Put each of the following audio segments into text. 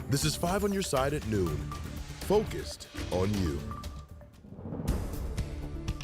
This is 5 on your side at noon. Focused on you.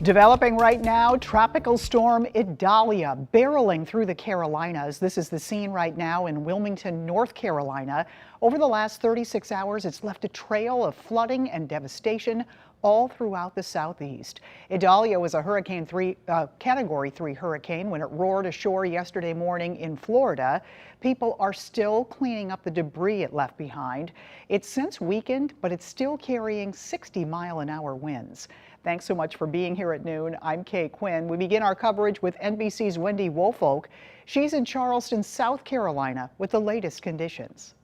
Developing right now, tropical storm Idalia barreling through the Carolinas. This is the scene right now in Wilmington, North Carolina. Over the last 36 hours, it's left a trail of flooding and devastation all throughout the southeast. Idalia was a Category 3 hurricane when it roared ashore yesterday morning in Florida. People are still cleaning up the debris it left behind. It's since weakened, but it's still carrying 60-mile-an-hour winds. Thanks so much for being here at noon. I'm Kay Quinn. We begin our coverage with NBC's Wendy Woolfolk. She's in Charleston, South Carolina, with the latest conditions.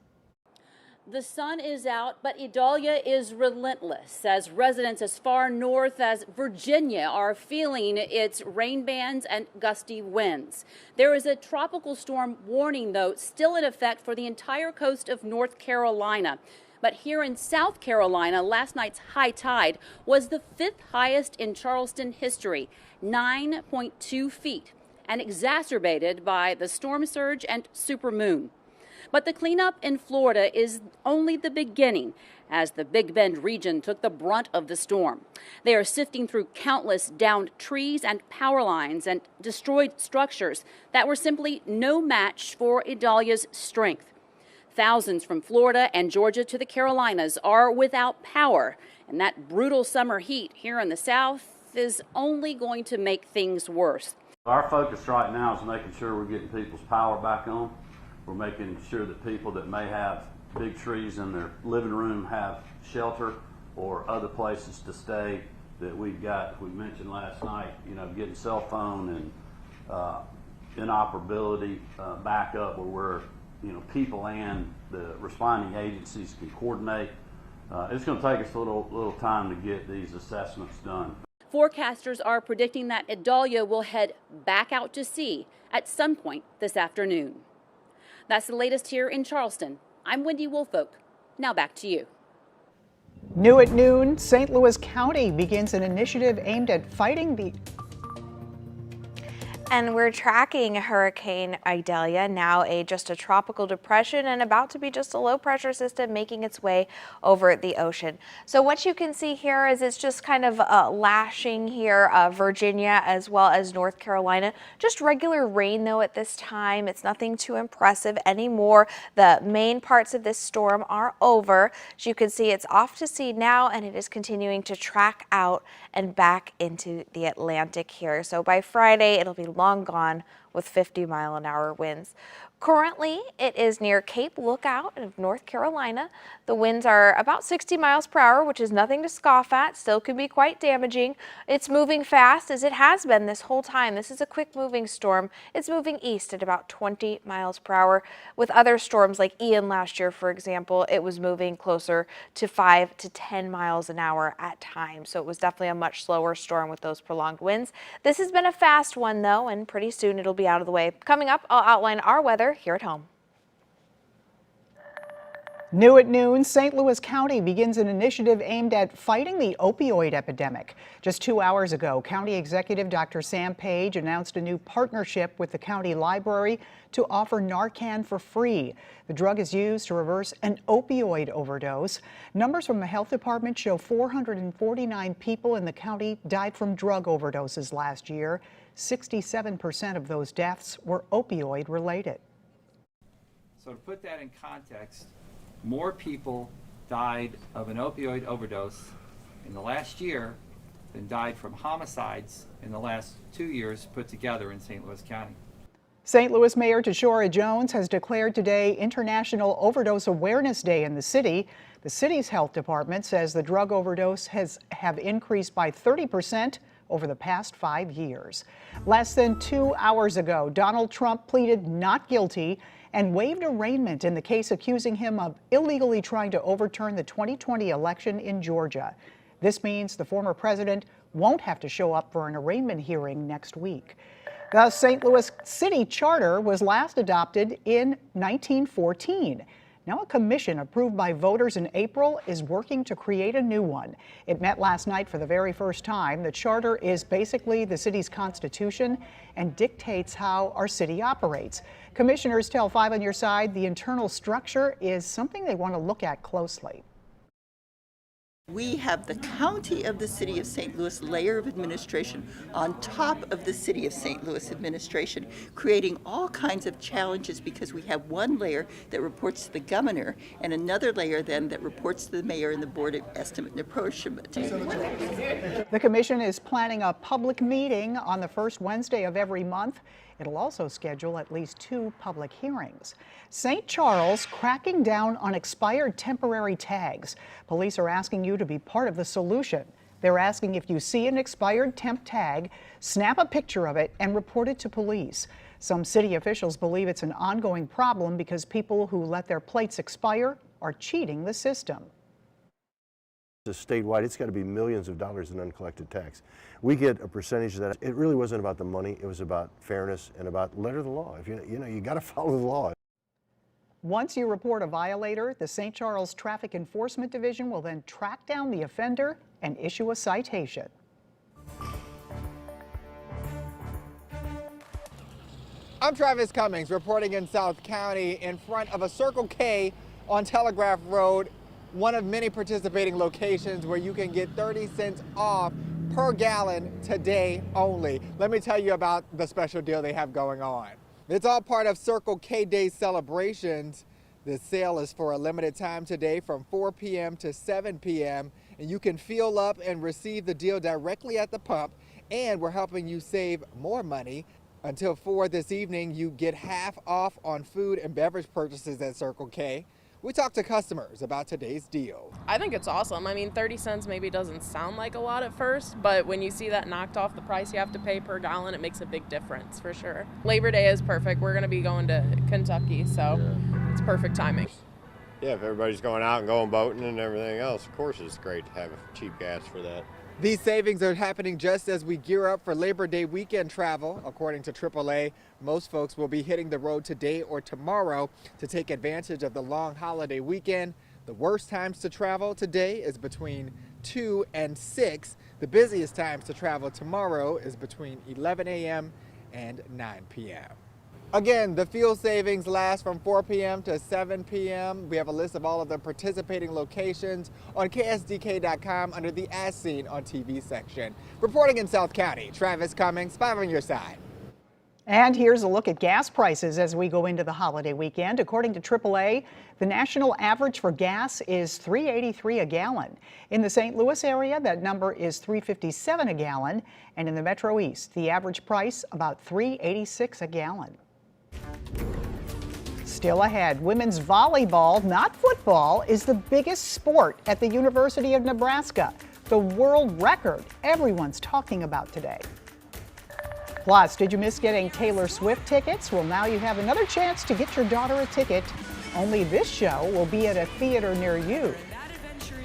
The sun is out, but Idalia is relentless as residents as far north as Virginia are feeling its rain bands and gusty winds. There is a tropical storm warning, though, still in effect for the entire coast of North Carolina. But here in South Carolina, last night's high tide was the 5th highest in Charleston history, 9.2 feet, and exacerbated by the storm surge and supermoon. But the cleanup in Florida is only the beginning, as the Big Bend region took the brunt of the storm. They are sifting through countless downed trees and power lines and destroyed structures that were simply no match for Idalia's strength. Thousands from Florida and Georgia to the Carolinas are without power, and that brutal summer heat here in the South is only going to make things worse. Our focus right now is making sure we're getting people's power back on. We're making sure that people that may have big trees in their living room have shelter or other places to stay that we mentioned last night, getting cell phone and inoperability back up where we're people and the responding agencies can coordinate. It's going to take us a little time to get these assessments done. Forecasters are predicting that Idalia will head back out to sea at some point this afternoon. That's the latest here in Charleston. I'm Wendy Woolfolk. Now back to you. New at noon, St. Louis County begins an initiative aimed at fighting the And we're tracking Hurricane Idalia, now just a tropical depression and about to be just a low pressure system making its way over the ocean. So what you can see here is it's just kind of lashing here Virginia as well as North Carolina. Just regular rain though at this time. It's nothing too impressive anymore. The main parts of this storm are over. As you can see, it's off to sea now and it is continuing to track out and back into the Atlantic here. So by Friday, it'll be long gone with 50-mile-an-hour winds. Currently, it is near Cape Lookout of North Carolina. The winds are about 60 miles per hour, which is nothing to scoff at. Still can be quite damaging. It's moving fast as it has been this whole time. This is a quick moving storm. It's moving east at about 20 miles per hour. With other storms like Ian last year, for example, it was moving closer to 5 to 10 miles an hour at times. So it was definitely a much slower storm with those prolonged winds. This has been a fast one though, and pretty soon it'll be out of the way. Coming up, I'll outline our weather here at home. New at noon, St. Louis County begins an initiative aimed at fighting the opioid epidemic. Just 2 hours ago, County Executive Dr. Sam Page announced a new partnership with the county library to offer Narcan for free. The drug is used to reverse an opioid overdose. Numbers from the health department show 449 people in the county died from drug overdoses last year. 67% of those deaths were opioid related. So to put that in context, more people died of an opioid overdose in the last year than died from homicides in the last 2 years put together in St. Louis County. St. Louis Mayor Tashora Jones has declared today International Overdose Awareness Day in the city. The city's health department says the drug overdose have increased by 30% over the past 5 years. Less than 2 hours ago, Donald Trump pleaded not guilty and waived arraignment in the case accusing him of illegally trying to overturn the 2020 election in Georgia. This means the former president won't have to show up for an arraignment hearing next week. The St. Louis City Charter was last adopted in 1914. Now a commission approved by voters in April is working to create a new one. It met last night for the very first time. The charter is basically the city's constitution and dictates how our city operates. Commissioners tell 5 on Your Side the internal structure is something they want to look at closely. We have the County of the City of St. Louis layer of administration on top of the City of St. Louis administration, creating all kinds of challenges because we have one layer that reports to the governor and another layer then that reports to the mayor and the Board of Estimate and Apportionment. The commission is planning a public meeting on the first Wednesday of every month. It'll also schedule at least 2 public hearings. St. Charles cracking down on expired temporary tags. Police are asking you to be part of the solution. They're asking if you see an expired temp tag, snap a picture of it and report it to police. Some city officials believe it's an ongoing problem because people who let their plates expire are cheating the system. Statewide, it's got to be millions of dollars in uncollected tax. We get a percentage of that. It really wasn't about the money. It was about fairness and about letter of the law. If you got to follow the law. Once you report a violator, the St. Charles Traffic Enforcement Division will then track down the offender and issue a citation. I'm Travis Cummings reporting in South County in front of a Circle K on Telegraph Road, one of many participating locations where you can get 30 cents off per gallon today only. Let me tell you about the special deal they have going on. It's all part of Circle K Day celebrations. The sale is for a limited time today from 4 p.m. to 7 p.m. and you can fuel up and receive the deal directly at the pump, and we're helping you save more money. Until 4 this evening, you get half off on food and beverage purchases at Circle K. We talked to customers about today's deal. I think it's awesome. I mean, 30 cents maybe doesn't sound like a lot at first, but when you see that knocked off the price you have to pay per gallon, it makes a big difference for sure. Labor Day is perfect. We're going to be going to Kentucky, so it's perfect timing. Yeah, if everybody's going out and going boating and everything else, of course it's great to have cheap gas for that. These savings are happening just as we gear up for Labor Day weekend travel. According to AAA, most folks will be hitting the road today or tomorrow to take advantage of the long holiday weekend. The worst times to travel today is between 2 and 6. The busiest times to travel tomorrow is between 11 a.m. and 9 p.m. Again, the fuel savings last from 4 p.m. to 7 p.m. We have a list of all of the participating locations on KSDK.com under the As Seen on TV section. Reporting in South County, Travis Cummings, 5 on Your Side. And here's a look at gas prices as we go into the holiday weekend. According to AAA, the national average for gas is $3.83 a gallon. In the St. Louis area, that number is $3.57 a gallon. And in the Metro East, the average price about $3.86 a gallon. Still ahead, women's volleyball, not football, is the biggest sport at the University of Nebraska. The world record everyone's talking about today. Plus, did you miss getting Taylor Swift tickets? Well, now you have another chance to get your daughter a ticket. Only this show will be at a theater near you.